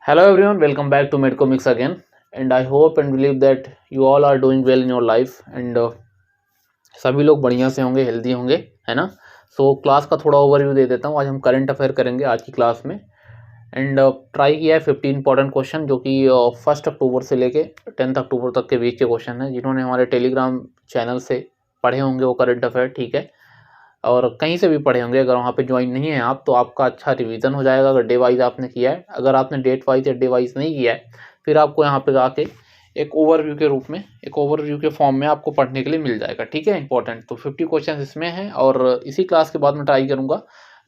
Hello everyone, welcome back to Medcomics again, and I hope and believe that you all are doing well in your life and सभी लोग बढ़िया से होंगे, healthy होंगे, है ना। सो क्लास का थोड़ा ओवरव्यू दे देता हूँ। आज हम करंट अफेयर करेंगे आज की क्लास में एंड ट्राई किया है 15 इंपॉर्टेंट क्वेश्चन जो कि 1 अक्टूबर से लेके 10 अक्टूबर तक के बीच के क्वेश्चन हैं। जिन्होंने हमारे टेलीग्राम चैनल से पढ़े होंगे वो करंट अफेयर, ठीक है, और कहीं से भी पढ़े होंगे। अगर वहाँ पे ज्वाइन नहीं है आप तो आपका अच्छा रिवीजन हो जाएगा अगर डे वाइज आपने किया है। अगर आपने डेट वाइज या डे वाइज नहीं किया है फिर आपको यहाँ पे आके एक ओवरव्यू के रूप में, एक ओवरव्यू के फॉर्म में आपको पढ़ने के लिए मिल जाएगा, ठीक है। इंपॉर्टेंट तो 50 क्वेश्चन इसमें हैं और इसी क्लास के बाद मैं ट्राई करूँगा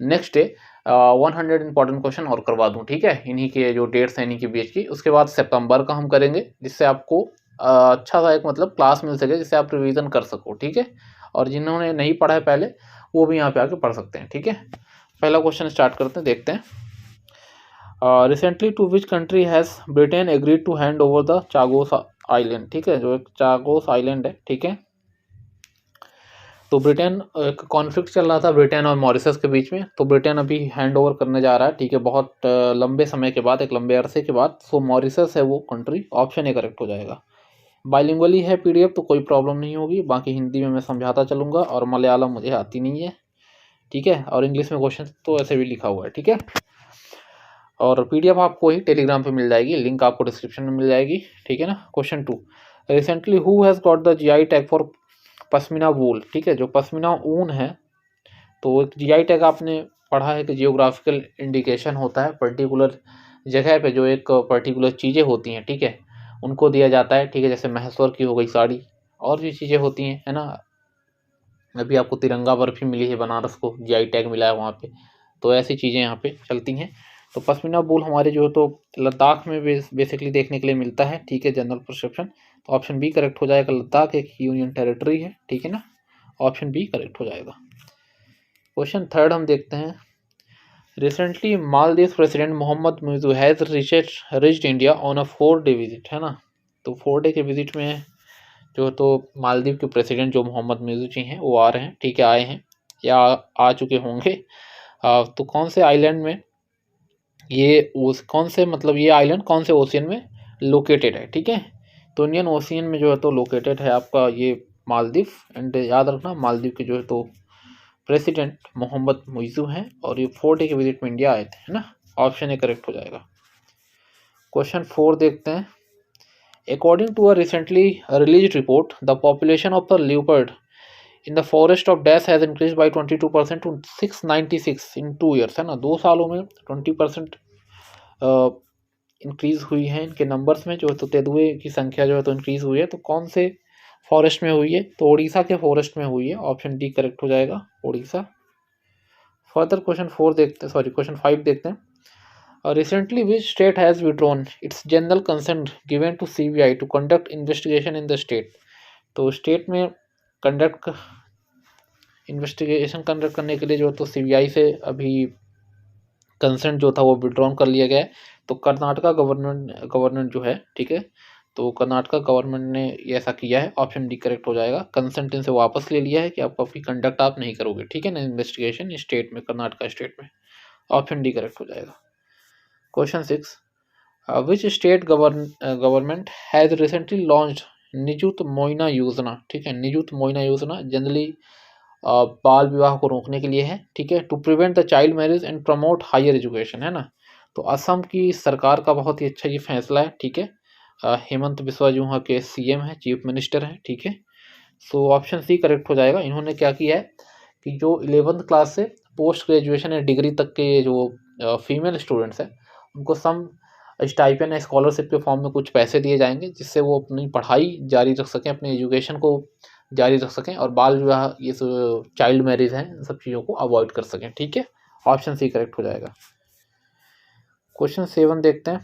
नेक्स्ट डे 100 इंपॉर्टेंट क्वेश्चन और करवा दूँ, ठीक है। इन्हीं के जो डेट्स हैं इन्हीं के बीच की। उसके बाद सितंबर का हम करेंगे जिससे आपको अच्छा सा एक मतलब क्लास मिल सके जिससे आप रिवीजन कर सको, ठीक है। और जिन्होंने नहीं पढ़ा है पहले वो भी यहाँ पे आके पढ़ सकते हैं, ठीक है। पहला क्वेश्चन स्टार्ट करते हैं, देखते हैं। Recently to which country has Britain agreed to hand over the Chagos island, ठीक है, जो एक चागोस आइलैंड है, ठीक है। तो ब्रिटेन, एक कॉन्फ्लिक्ट चल रहा था ब्रिटेन और मॉरिशस के बीच में, तो ब्रिटेन अभी हैंड ओवर करने जा रहा है, ठीक है, बहुत लंबे समय के बाद, एक लंबे अरसे के बाद। सो मॉरिशस है वो कंट्री, ऑप्शन ए करेक्ट हो जाएगा। बाइलिंगुअली है पीडीएफ तो कोई प्रॉब्लम नहीं होगी, बाकी हिंदी में मैं समझाता चलूँगा और मलयालम मुझे आती नहीं है, ठीक है, और इंग्लिश में क्वेश्चन तो ऐसे भी लिखा हुआ है, ठीक है। और पीडीएफ आपको ही टेलीग्राम पे मिल जाएगी, लिंक आपको डिस्क्रिप्शन में मिल जाएगी, ठीक है ना। Question 2, recently who has got the GI tag for pashmina wool, ठीक है, जो पश्मीना ऊन है। तो एक जीआई टैग आपने पढ़ा है कि जियोग्राफिकल इंडिकेशन होता है, पर्टिकुलर जगह पे जो एक पर्टिकुलर चीज़ें होती हैं, ठीक है, उनको दिया जाता है, ठीक है। जैसे महेश्वर की हो गई साड़ी, और भी चीज़ें होती हैं, है ना। अभी आपको तिरंगा बर्फी मिली है बनारस को, जीआई टैग मिला है वहाँ पे, तो ऐसी चीज़ें यहाँ पे चलती हैं। तो पश्मीना वूल हमारे जो है तो लद्दाख में बेसिकली देखने के लिए मिलता है, ठीक है, जनरल परसेप्शन। तो ऑप्शन बी करेक्ट हो जाएगा, लद्दाख एक यूनियन टेरिटरी है, ठीक है ना, ऑप्शन बी करेक्ट हो जाएगा। क्वेश्चन 3 हम देखते हैं। Recently Maldives president Mohamed Muizzu has reached India on a 4-day visit, है ना। तो 4 डे के विजिट में जो तो मालदीव के प्रेसिडेंट जो मोहम्मद मुइज़ू जी हैं वो आ रहे हैं, ठीक है, आए हैं या आ चुके होंगे। तो कौन से आइलैंड में ये कौन से मतलब ये आइलैंड कौन से ओशियन में लोकेटेड है, ठीक है। तो इंडियन ओशियन में जो है तो लोकेटेड है आपका ये मालदीव। एंड याद रखना मालदीव के जो है तो प्रेसिडेंट मोहम्मद मुइज़ू हैं और ये 4 डे के विजिट में इंडिया आए थे, है ना, ऑप्शन ए करेक्ट हो जाएगा। क्वेश्चन 4 देखते हैं। According to a recently released report, the population of the leopard in the forest of Dash has increased by 22% to 696 in 2 years, है ना। 2 सालों में 20% इंक्रीज हुई है इनके नंबर्स में, जो है तो तेंदुए की संख्या जो है तो इंक्रीज हुई है। तो कौन से फॉरेस्ट में हुई है, तो उड़ीसा के फॉरेस्ट में हुई है, ऑप्शन डी करेक्ट हो जाएगा, उड़ीसा। फर्दर क्वेश्चन 5 देखते हैं। Recently, which state has withdrawn its general consent given to CBI to conduct investigation in the state? तो स्टेट में इन्वेस्टिगेशन कंडक्ट करने के लिए जो तो सीबीआई से अभी कंसेंट जो था वो विड्रॉन कर लिया गया है। तो कर्नाटका गवर्नमेंट जो है, ठीक है, तो कर्नाटका गवर्नमेंट ने ये ऐसा किया है, ऑप्शन डी करेक्ट हो जाएगा। कंसेंट इनसे वापस ले लिया है कि आपको अभी कंडक्ट आप नहीं करोगे, ठीक है ना, इन्वेस्टिगेशन स्टेट में, कर्नाटका स्टेट में, ऑप्शन डी करेक्ट हो जाएगा। Question 6, which state government has recently launched Nijut Moina योजना, ठीक है, निजुत मोइना योजना जनरली बाल विवाह को रोकने के लिए है, ठीक है, to prevent the child marriage and promote higher education, है ना। तो असम की सरकार का बहुत ही अच्छा ये फैसला है, ठीक है। हेमंत बिस्वा जो वहाँ के सीएम है, चीफ मिनिस्टर हैं, ठीक है। सो ऑप्शन सी करेक्ट हो जाएगा। इन्होंने क्या किया है कि जो 11th क्लास से पोस्ट ग्रेजुएशन या डिग्री तक के जो फीमेल स्टूडेंट्स हैं उनको सम स्टाइपेंड या स्कॉलरशिप के फॉर्म में कुछ पैसे दिए जाएंगे जिससे वो अपनी पढ़ाई जारी रख सकें, अपनी एजुकेशन को जारी रख सकें और बाल विवाह, ये चाइल्ड मैरिज हैं, इन सब चीज़ों को अवॉइड कर सकें, ठीक है, ऑप्शन सी करेक्ट हो जाएगा। क्वेश्चन 7 देखते हैं।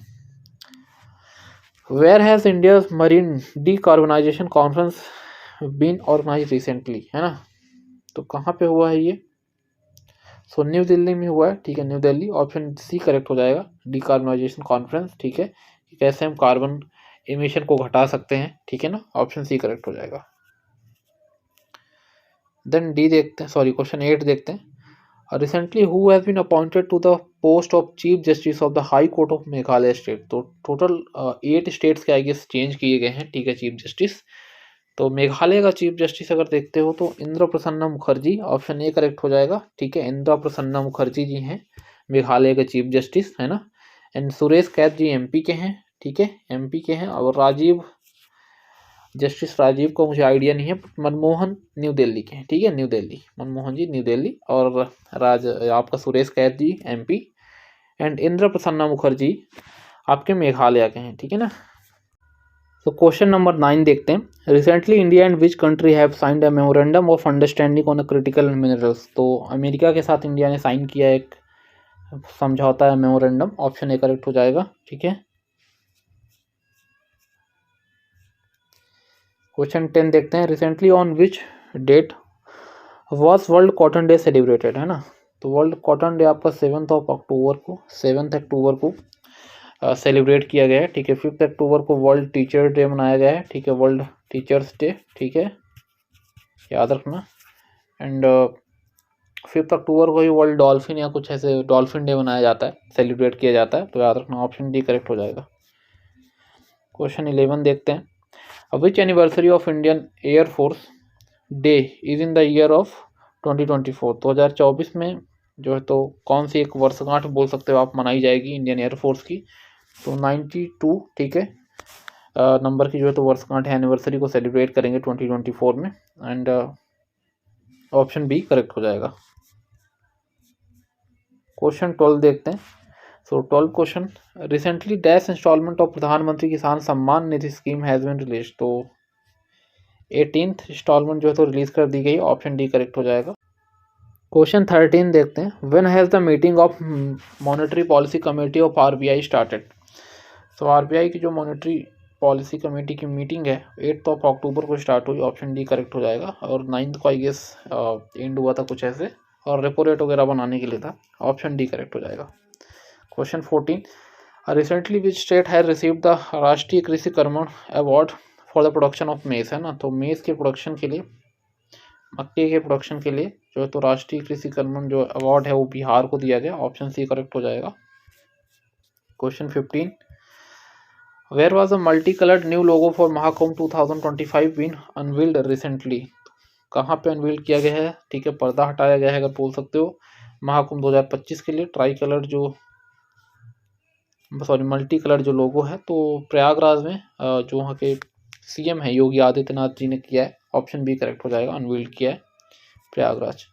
Where has India marine decarbonisation conference been organise recently, है ना। तो कहाँ पे हुआ है ये, सो न्यू दिल्ली में हुआ है, ठीक है, New Delhi, option C correct हो जाएगा, डीकार्बनाइजेशन कॉन्फ्रेंस, ठीक है, कैसे हम कार्बन एमिशन को घटा सकते हैं, ठीक है ना, ऑप्शन सी करेक्ट हो जाएगा। देन डी देखते हैं, क्वेश्चन 8 देखते हैं। Recently who has been appointed to the post of chief justice of the high court of Meghalaya state. तो टोटल 8 स्टेट्स के आई गेस चेंज किए गए हैं, ठीक है, चीफ जस्टिस। तो मेघालय का चीफ जस्टिस अगर देखते हो तो Indra Prasanna Mukherjee, option A correct हो जाएगा, ठीक है। इंद्र प्रसन्ना मुखर्जी जी हैं मेघालय के चीफ जस्टिस, है ना। एंड सुरेश कैथ जी एमपी के हैं, ठीक है, एमपी के हैं। और राजीव, जस्टिस राजीव को मुझे आइडिया नहीं है, मनमोहन न्यू दिल्ली के हैं, ठीक है, न्यू दिल्ली, मनमोहन जी न्यू दिल्ली। और आपका सुरेश कैथ जी एमपी एंड इंद्र प्रसन्ना मुखर्जी आपके मेघालय के हैं, ठीक है ना। तो क्वेश्चन नंबर 9 देखते हैं। Recently India and which country have signed a memorandum of understanding on a critical minerals. तो अमेरिका के साथ इंडिया ने साइन किया एक समझौता है, मेमोरेंडम, ऑप्शन ए करेक्ट हो जाएगा, ठीक है। क्वेश्चन 10 देखते हैं। Recently on which date was world cotton day celebrated, है ना। तो वर्ल्ड कॉटन डे आपका 7 अक्टूबर को सेलिब्रेट किया गया है, ठीक है। 5 अक्टूबर को वर्ल्ड टीचर डे मनाया गया है, ठीक है, वर्ल्ड टीचर्स डे, ठीक है, याद रखना। एंड 5 अक्टूबर को ही वर्ल्ड डॉल्फिन या कुछ ऐसे डॉल्फिन डे मनाया जाता है, सेलिब्रेट किया जाता है, तो याद रखना, ऑप्शन डी करेक्ट हो जाएगा। क्वेश्चन 11 देखते हैं। Which anniversary of Indian air force day is in the year of 2024। 2024 में जो है तो कौन सी एक वर्षगांठ बोल सकते हो आप मनाई जाएगी इंडियन एयरफोर्स की। तो 92, ठीक है, नंबर की जो है तो वर्षगांठ है, एनिवर्सरी को सेलिब्रेट करेंगे 2024 में। एंड ऑप्शन बी करेक्ट हो जाएगा। क्वेश्चन 12 देखते हैं। So 12 question. Recently dash instalment of Pradhan Mantri Kisan Samman Nidhi scheme has been release. तो 18th इंस्टॉलमेंट जो है तो रिलीज कर दी गई, ऑप्शन डी करेक्ट हो जाएगा। क्वेश्चन 13 देखते हैं। When has the meeting of monetary policy committee of RBI started. तो आरबीआई की जो मॉनेटरी पॉलिसी कमेटी की मीटिंग है 8 अक्टूबर को स्टार्ट हुई, ऑप्शन डी करेक्ट हो जाएगा। और 9 को आई गेस एंड हुआ था कुछ ऐसे, और रेपो रेट वगैरह बनाने के लिए था, ऑप्शन डी करेक्ट हो जाएगा। Question 14। Recently which state has received the राष्ट्रीय कृषि कर्मण award for the production of मेज, है ना। तो मेज के प्रोडक्शन के लिए, मक्के के प्रोडक्शन के लिए जो है तो राष्ट्रीय कृषि कर्मण जो अवार्ड है वो बिहार को दिया गया, ऑप्शन सी करेक्ट हो जाएगा। Question 15। Where was a multi coloured new logo for Mahakumbh 2025 been unveiled recently. कहाँ पे अनवील्ड किया गया है, ठीक है, पर्दा हटाया गया है अगर बोल सकते हो, महाकुंभ 2025 के लिए। ट्राई कलर जो मल्टी कलर जो लोगो है तो प्रयागराज में जो वहाँ के सीएम है योगी आदित्यनाथ जी ने किया है, ऑप्शन बी करेक्ट हो जाएगा, अनवील्ड किया है Prayagraj.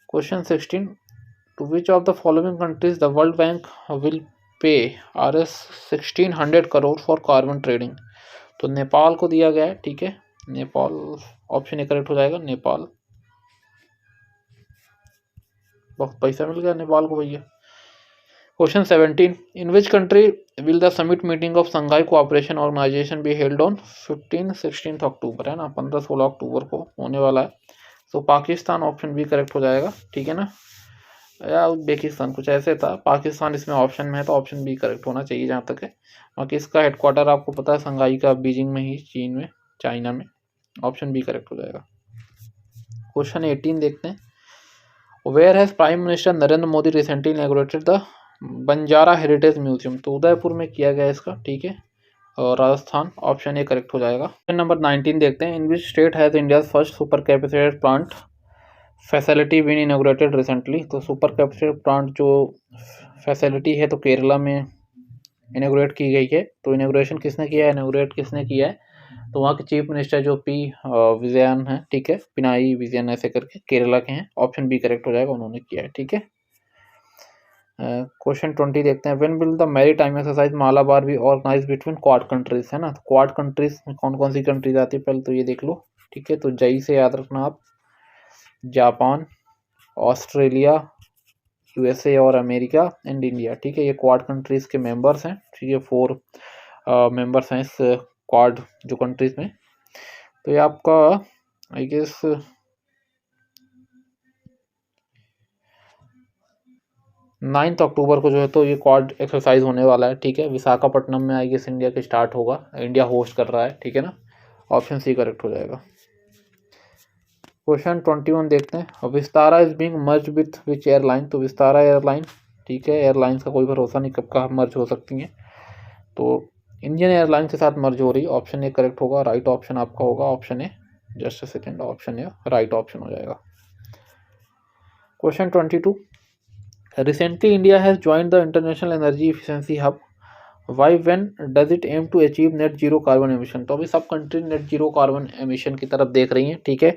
Question 16। To which of the following countries the World Bank will pay RS 1600 crore for carbon trading. तो नेपाल को दिया गया है, ठीक है, नेपाल, ऑप्शन ए करेक्ट हो जाएगा, नेपाल। बहुत पैसा मिल गया नेपाल को भैया। Question 17। In which country will the summit meeting of Shanghai cooperation organisation be held on 15-16 October, है ना, 15-16 अक्टूबर को होने वाला है। तो पाकिस्तान, ऑप्शन बी करेक्ट हो जाएगा, ठीक है ना, या उज्बेकिस्तान कुछ ऐसे था, पाकिस्तान इसमें ऑप्शन में है तो ऑप्शन बी करेक्ट होना चाहिए जहाँ तक है। बाकी इसका हेडक्वार्टर आपको पता है संघाई का बीजिंग में ही, चीन में, चाइना में, ऑप्शन बी करेक्ट हो जाएगा। क्वेश्चन 18 देखते हैं। Where has prime minister Narendra Modi recently inaugurated the Banjara heritage museum. तो उदयपुर में किया गया इसका, ठीक है, और राजस्थान, ऑप्शन ए करेक्ट हो जाएगा। क्वेश्चन नंबर 19 देखते हैं। In which state has India first super capacitated plant facility been inaugurated recently. तो सुपर कैपेसिटेड प्लांट जो फैसिलिटी है तो केरला में इनॉग्रेट की गई है। तो इनॉग्रेशन किसने किया है, इनॉग्रेट किसने किया है, तो वहाँ के चीफ मिनिस्टर जो पी विजयन है, ठीक है, पिनाई विजयन ऐसे करके केरला के हैं, ऑप्शन बी करेक्ट हो जाएगा, उन्होंने किया है, ठीक है। क्वेश्चन 20 देखते हैं। When will the maritime exercise Malabar be organise between Quad countries, है ना। तो क्वाड कंट्रीज में कौन कौन सी कंट्रीज आती है पहले तो ये देख लो, ठीक है। तो जई से याद रखना आप, जापान, ऑस्ट्रेलिया, यूएसए और अमेरिका एंड इंडिया, ठीक है, ये क्वाड कंट्रीज के मेंबर्स हैं, ठीक है, 4 मेंबर्स हैं इस क्वाड जो कंट्रीज में। तो ये आपका आई गेस 9 अक्टूबर को जो है तो ये क्वाड एक्सरसाइज होने वाला है, ठीक है, विशाखापट्टनम में आई गेस इंडिया के स्टार्ट होगा, इंडिया होस्ट कर रहा है, ठीक है ना, ऑप्शन सी करेक्ट हो जाएगा। क्वेश्चन 21 देखते हैं, Vistara is being merge with which airline. तो विस्तारा एयरलाइन, ठीक है, एयरलाइंस का कोई भरोसा नहीं कब कहाँ मर्ज हो सकती हैं, तो इंडियन एयरलाइन के साथ मर्ज हो रही है। ऑप्शन ए करेक्ट होगा, राइट ऑप्शन आपका होगा option A. Just a second, option A right option हो जाएगा। Question 22, recently India has joined the international energy efficiency hub, why when does it aim to achieve net zero carbon emission. तो अभी सब country net zero carbon emission की तरफ देख रही हैं, ठीक है,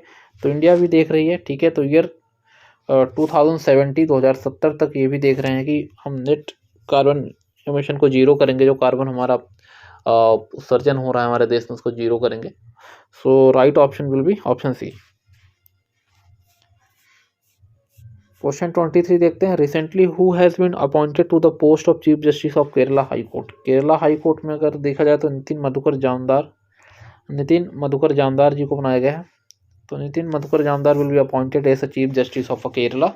तो इंडिया भी देख रही है, ठीक है, तो ईयर 2070 तक ये भी देख रहे हैं कि हम नेट कार्बन एमिशन को जीरो करेंगे, जो कार्बन हमारा उत्सर्जन हो रहा है हमारे देश में उसको जीरो करेंगे। So right option will be option C. Question 23 देखते हैं, recently who has been appointed to the post of chief justice of Kerala high court. Kerala high court में अगर देखा जाए तो नितिन मधुकर जामदार जी को बनाया गया है। तो Nitin Madhukar Jamdar will be appointed as a chief justice of Kerala.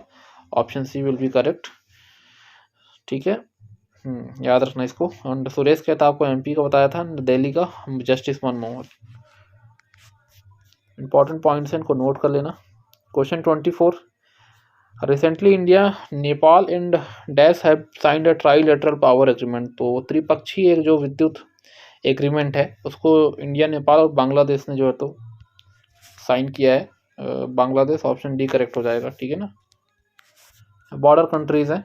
Option C will be correct, ठीक है, याद रखना इसको। और सुरेश कहता आपको एमपी का बताया था, दिल्ली का जस्टिस मनमोहन। इंपॉर्टेंट पॉइंट्स हैं, इनको नोट कर लेना। Question 24, recently India Nepal and dash have signed a trilateral power agreement. तो त्रिपक्षीय एक जो विद्युत एग्रीमेंट है उसको इंडिया, नेपाल और बांग्लादेश ने जो है तो साइन किया है। बांग्लादेश, ऑप्शन डी करेक्ट हो जाएगा, ठीक है ना, बॉर्डर कंट्रीज हैं।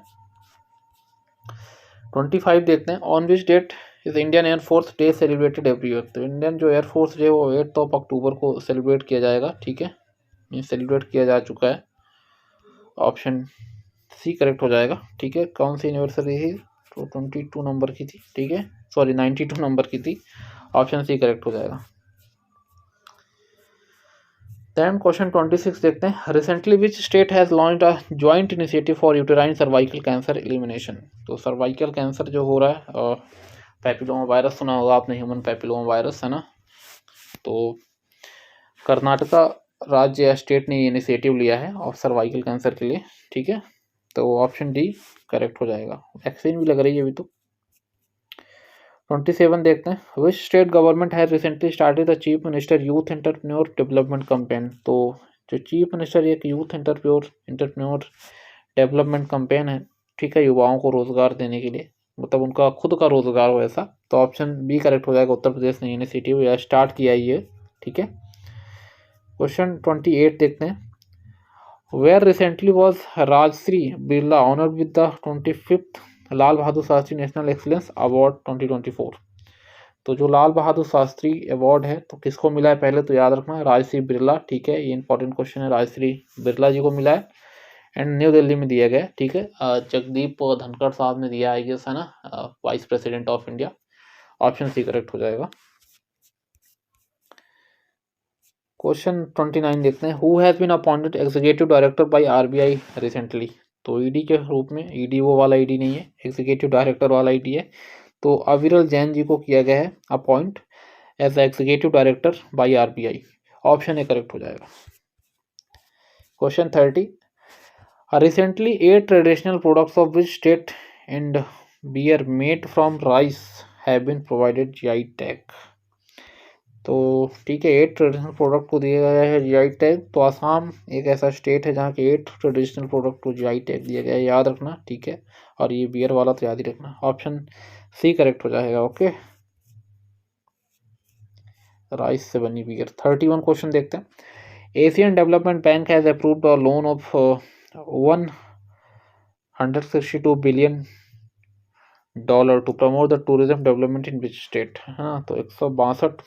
25 देखते हैं, on which date is Indian air force day celebrated every year. तो इंडियन जो एयरफोर्स डे वो 8 अक्टूबर को सेलिब्रेट किया जाएगा, ठीक है, ये सेलिब्रेट किया जा चुका है। ऑप्शन सी करेक्ट हो जाएगा, ठीक है। कौन सी एनिवर्सरी थी, तो 22 नंबर की थी, ठीक है, सॉरी 92 नंबर की थी। ऑप्शन सी करेक्ट हो जाएगा। दैन क्वेश्चन 26 देखते हैं, recently which state has launched a joint initiative for uterine cervical cancer elimination. तो सर्वाइकल कैंसर जो हो रहा है, पैपिलोमा वायरस सुना होगा आपने, ह्यूमन पैपिलोमा वायरस, है ना, तो कर्नाटका राज्य या स्टेट ने ये इनिशिएटिव लिया है और सर्वाइकल कैंसर के लिए, ठीक है, तो ऑप्शन डी करेक्ट हो जाएगा। वैक्सीन भी लग रही है अभी तो। 27 देखते हैं, विच state government has recently started the chief minister youth entrepreneur development campaign. तो जो चीफ मिनिस्टर एक यूथ एंटरप्रेन्योर डेवलपमेंट कैंपेन है, ठीक है, युवाओं को रोजगार देने के लिए, मतलब उनका खुद का रोजगार हो ऐसा, तो ऑप्शन बी करेक्ट हो जाएगा। उत्तर प्रदेश ने इनिशिएटिव या स्टार्ट किया ये, ठीक है। क्वेश्चन 28 देखते हैं, where recently was Rajshree Birla honoured with the 25th Lal Bahadur Shastri national excellence award 2024। तो जो लाल बहादुर शास्त्री अवार्ड है तो किसको मिला है, पहले तो याद रखना, राजश्री बिरला, ठीक है, ये इंपॉर्टेंट क्वेश्चन है, राजश्री बिरला जी को मिला है एंड न्यू दिल्ली में दिया गया, ठीक है, जगदीप धनखड़ साहब ने दिया आई गेस, है ना, vice president of India. Option C correct हो जाएगा। क्वेश्चन 29 देखते हैं, who has been appointed executive director by RBI recently. तो ईडी के रूप में, ईडी वो वाला ईडी नहीं है, एग्जीक्यूटिव डायरेक्टर वाला ईडी है, तो अविरल जैन जी को किया गया है appoint as executive director by RBI. Option A correct हो जाएगा। Question 30, recently 8 traditional products of which state and beer made from rice have been provided GI tag. तो ठीक है, 8 ट्रेडिशनल प्रोडक्ट को दिया गया है जीआई टैग। तो आसाम एक ऐसा स्टेट है जहाँ के 8 ट्रेडिशनल प्रोडक्ट को जीआई टैग दिया गया है, याद रखना, ठीक है, और ये बियर वाला तो याद ही रखना। ऑप्शन सी करेक्ट हो जाएगा, ओके, राइस से बनी बियर। 31 क्वेश्चन देखते हैं, Asian development bank has approved a loan of 162 billion dollar to promote the tourism development in which state, है ना, तो 162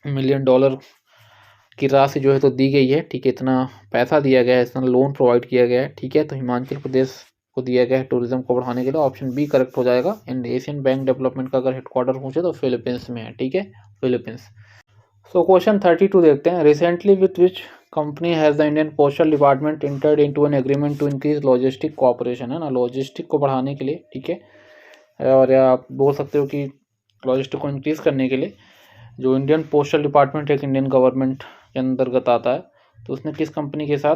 मिलियन डॉलर की राशि जो है तो दी गई है, ठीक है, इतना पैसा दिया गया है, इतना लोन प्रोवाइड किया गया है, ठीक है, तो हिमाचल प्रदेश को दिया गया है टूरिज्म को बढ़ाने के लिए। ऑप्शन बी करेक्ट हो जाएगा। एंड एशियन बैंक डेवलपमेंट का अगर हेडक्वार्टर पूछे तो फिलीपींस में है, ठीक है, फिलीपींस। सो क्वेश्चन 32 देखते हैं, recently with which company has the Indian postal department entered into an agreement to increase logistic cooperation, है ना, लॉजिस्टिक को बढ़ाने के लिए, ठीक है, और या आप बोल सकते हो कि लॉजिस्टिक को इंक्रीज करने के लिए जो इंडियन पोस्टल डिपार्टमेंट एक इंडियन गवर्नमेंट के अंतर्गत आता है, तो उसने किस कंपनी के साथ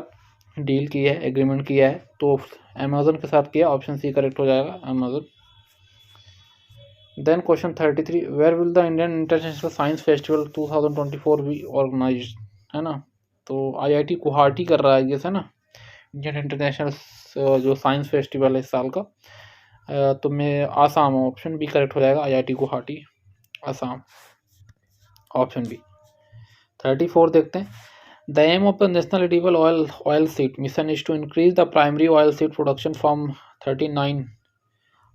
डील की है, एग्रीमेंट किया है, तो अमेजन के साथ किया। ऑप्शन सी करेक्ट हो जाएगा, Amazon. Then question 33, where will the Indian international science festival 2024 be organised, है ना, तो IIT गुवाहाटी कर रहा है ये है ना, इंडियन इंटरनेशनल जो साइंस फेस्टिवल है इस साल का। तो मैं आसाम, ऑप्शन बी करेक्ट हो जाएगा, IIT Guwahati Assam, option B. 34 देखते हैं। The aim of the national renewable oil seed mission is to increase the primary oil seed production from 39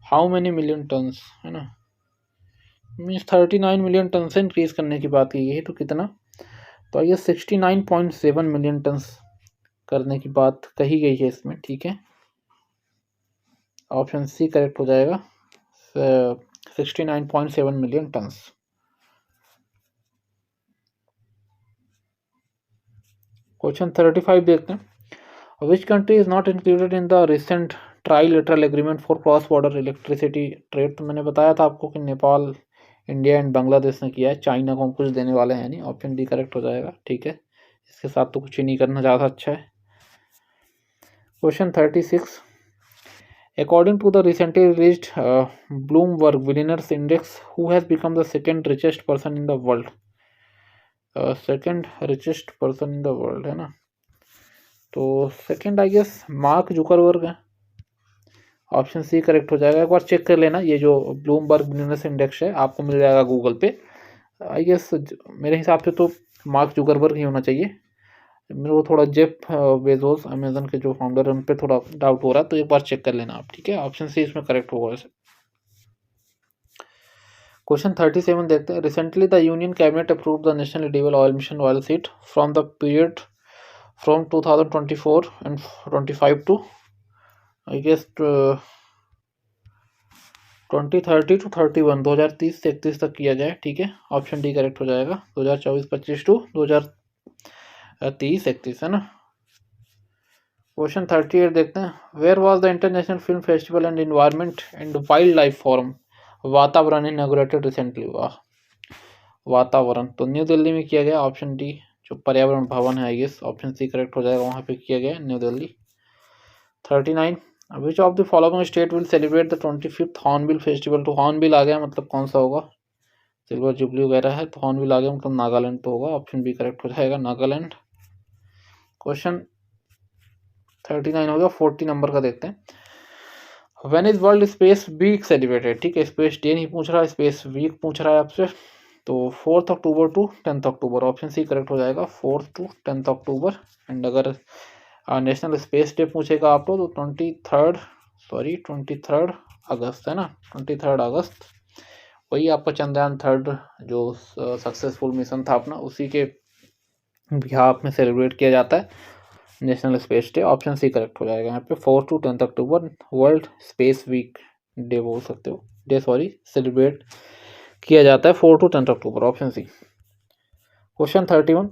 how many million tons, है ना, मीन्स 39 मिलियन टन से increase करने की बात की गई है। तो कितना, तो ये 69.7 मिलियन टन्स करने की बात कही गई है इसमें, ठीक है, ऑप्शन सी करेक्ट हो जाएगा, 69.7 मिलियन टन्स। क्वेश्चन 35 देखते हैं। Which country is not included in the recent trilateral agreement for cross border electricity trade. तो मैंने बताया था आपको कि नेपाल, इंडिया एंड बांग्लादेश ने किया है, चाइना को हम कुछ देने वाले हैं नहीं, ऑप्शन डी करेक्ट हो जाएगा, ठीक है, इसके साथ तो कुछ ही नहीं करना, ज़्यादा अच्छा है। Question 36। According to the recently released Bloomberg Billionaires Index, who has become the second richest person in the world? Second richest person in the world, है ना, तो second I guess Mark Zuckerberg है, ऑप्शन सी करेक्ट हो जाएगा। एक बार check कर लेना, ये जो ब्लूमबर्ग बिजनेस इंडेक्स है आपको मिल जाएगा गूगल पे। आई गेस मेरे हिसाब से तो मार्क जुकरबर्ग ही होना चाहिए, मेरे को थोड़ा जेफ बेजोस अमेजन के जो फाउंडर है उन पर थोड़ा डाउट हो रहा है, तो एक बार चेक कर लेना आप, ठीक है, ऑप्शन सी इसमें करेक्ट होगा वैसे। क्वेश्चन 37 देखते हैं। Recently the union cabinet approve the national renewable oil mission oil seed from the period from 2024 and 25 to I guess 2030 to 31, 2030 से 31 तक किया जाए, ठीक है, ऑप्शन डी करेक्ट हो जाएगा, 2024-25 टू 2030-31, है ना। क्वेश्चन 38 देखते हैं। Where was the international film festival and environment and wildlife forum Vatavaran inaugurated recently, वाह, वातावरण तो न्यू दिल्ली में किया गया, ऑप्शन डी, जो पर्यावरण भवन है I guess, option C correct हो जाएगा, वहाँ पे किया गया New Delhi. 39। Which of the following state will celebrate the 25th hornbill festival. तो हॉर्नबिल आ गया मतलब कौन सा होगा, सिल्वर जुबली वगैरह है, तो हॉर्नबिल आ गया मतलब नागालैंड तो होगा, ऑप्शन बी करेक्ट हो जाएगा, नागालैंड। क्वेश्चन 39 हो गया। 40 नंबर का देखते हैं। When is world space week celebrated, ठीक है, स्पेस डे नहीं पूछ रहा, स्पेस वीक पूछ रहा है आपसे, तो 4 October to 10 October, option C correct हो जाएगा, 4 टू 10 अक्टूबर। एंड अगर नेशनल स्पेस डे पूछेगा आपको तो 23 अगस्त, है ना, 23 अगस्त, वही आपका चंद्रयान 3 जो सक्सेसफुल मिशन था अपना, उसी के बिहाफ में सेलिब्रेट किया जाता है national space day, option C correct हो जाएगा यहाँ पे, 4 to 10 October world space week day बोल सकते हो, डे सॉरी, सेलिब्रेट किया जाता है 4 to 10 October, option C. Question 31।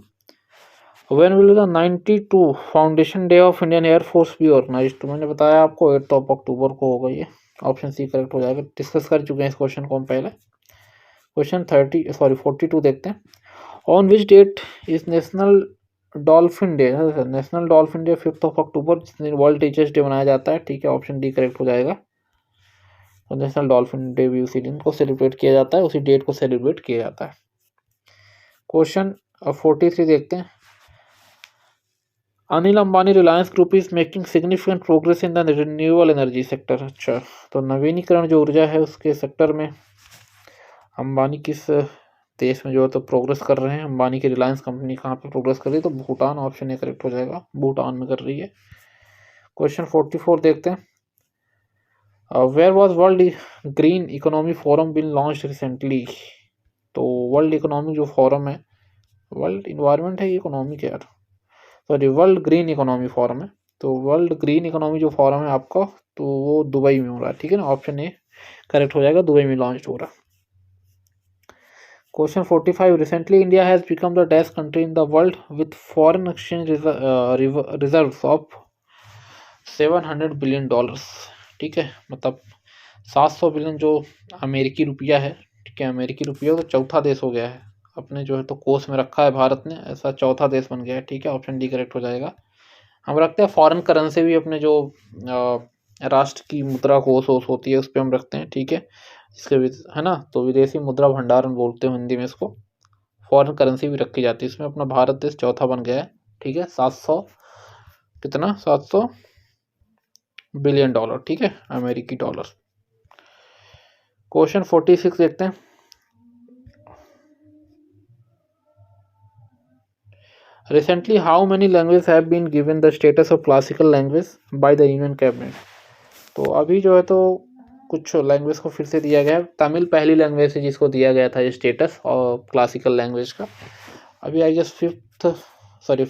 When will the 92 foundation day of Indian air force be organised. तो मैंने बताया आपको 8 अक्टूबर को होगा ये, ऑप्शन सी करेक्ट हो जाएगा, डिस्कस कर चुके हैं इस क्वेश्चन को हम पहले। क्वेश्चन 42 देखते हैं। On which date is national dolphin day, national dolphin day 5 October, जिस दिन वर्ल्ड टीचर्स डे मनाया जाता है, ठीक है, ऑप्शन डी करेक्ट हो जाएगा, तो नेशनल डॉल्फिन डे भी उसी दिन को सेलिब्रेट किया जाता है, उसी डेट को सेलिब्रेट किया जाता है। क्वेश्चन 43 देखते हैं। Anil Ambani Reliance group is making significant progress in the renewable energy sector. अच्छा, तो नवीनीकरण जो ऊर्जा है उसके सेक्टर में अंबानी किस देश में जो है तो प्रोग्रेस कर रहे हैं, अंबानी की रिलायंस कंपनी कहाँ पे प्रोग्रेस कर रही है, तो भूटान, ऑप्शन ए करेक्ट हो जाएगा, भूटान में कर रही है। क्वेश्चन 44 देखते हैं। Where was world green economy forum been launch recently. तो वर्ल्ड इकोनॉमिक जो फोरम है, वर्ल्ड इन्वायरमेंट है, इकोनॉमिक है यार, sorry, world green economy forum है, तो वर्ल्ड ग्रीन इकोनॉमी जो फोरम है आपका, तो वो दुबई में हो रहा है, ठीक है ना, ऑप्शन ए करेक्ट हो जाएगा, दुबई में लॉन्च हो रहा है। Question 45। Recently India has become the best country in the world with foreign exchange reserves of $700 billion, ठीक है, मतलब 700 बिलियन जो अमेरिकी रुपया है, ठीक है, अमेरिकी रुपया तो चौथा देश हो गया है अपने जो है तो कोष में रखा है भारत ने, ऐसा चौथा देश बन गया है, ठीक है, ऑप्शन डी करेक्ट हो जाएगा। हम रखते हैं फॉरेन करेंसी भी अपने जो राष्ट्र की मुद्रा कोष होती है उस पर हम रखते हैं, ठीक है, इसके भी है ना, तो विदेशी मुद्रा भंडारण बोलते हैं हिंदी में इसको, फॉरेन करेंसी भी रखी जाती है, इसमें अपना भारत देश चौथा बन गया है ठीक है, 700 कितना, 700 बिलियन डॉलर, ठीक है, अमेरिकी डॉलर। क्वेश्चन 46 देखते हैं। Recently how many language have been given the status of classical language by the union cabinet. तो अभी जो है तो कुछ लैंग्वेज को फिर से दिया गया है। तमिल पहली लैंग्वेज है जिसको दिया गया था ये स्टेटस और क्लासिकल लैंग्वेज का। अभी आई गेस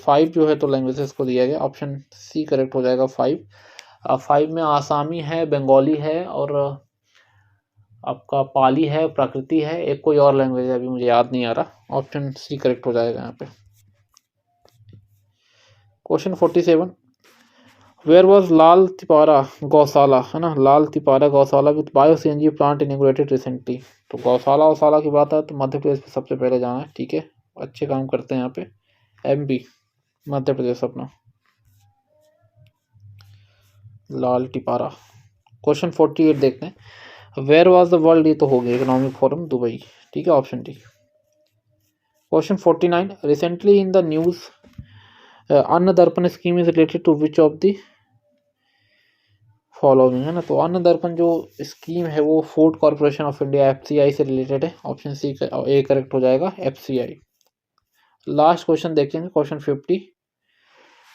5 जो है तो लैंग्वेजेस को दिया गया। ऑप्शन सी करेक्ट हो जाएगा 5। 5 में आसामी है, बंगाली है और आपका पाली है, प्राकृति है, एक कोई और लैंग्वेज है अभी मुझे याद नहीं आ रहा। ऑप्शन सी करेक्ट हो जाएगा यहाँ पे। क्वेश्चन 47, वेयर वॉज लाल तिपारा गौशाला, है ना, लाल तिपारा गौशाला with bio CNG plant inaugurated recently. तो गौशाला वौशाला की बात है तो मध्य प्रदेश पे सबसे पहले जाना है, ठीक है, अच्छे काम करते हैं यहाँ पे। MP मध्य प्रदेश अपना, लाल टिपारा। क्वेश्चन 48 देखते हैं, वेयर वॉज द वर्ल्ड, ये तो हो गया इकोनॉमिक फोरम दुबई, ठीक है, option D. Question 49, recently in the news Anna Darpan scheme is related to which of the following, है ना। तो अन्न दर्पण जो स्कीम है वो food corporation of India FCI से रिलेटेड है। ऑप्शन सी ए करेक्ट हो जाएगा, FCI। लास्ट क्वेश्चन देखेंगे, question 50,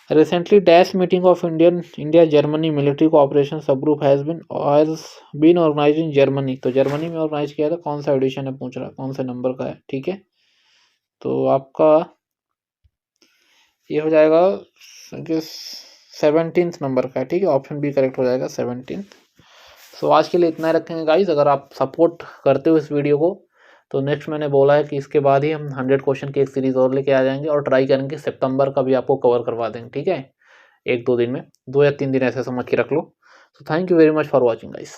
recently dash meeting of India Germany military cooperation sub group has been organised in Germany. तो जर्मनी में organise किया था, कौन सा एडिशन है पूछ रहा है, कौन से नंबर का है, ठीक है। तो आपका ये हो जाएगा 17th नंबर का है, ठीक है, ऑप्शन बी करेक्ट हो जाएगा 17। सो आज के लिए इतना रखेंगे गाइज। अगर आप सपोर्ट करते हो इस वीडियो को तो नेक्स्ट मैंने बोला है कि इसके बाद ही हम 100 क्वेश्चन की एक सीरीज़ और लेके आ जाएंगे और ट्राई करेंगे सितंबर का भी आपको कवर करवा देंगे, ठीक है, 1-2 दिन में, 2 या 3 दिन ऐसे समझ के रख लो। तो thank you very much for watching guys.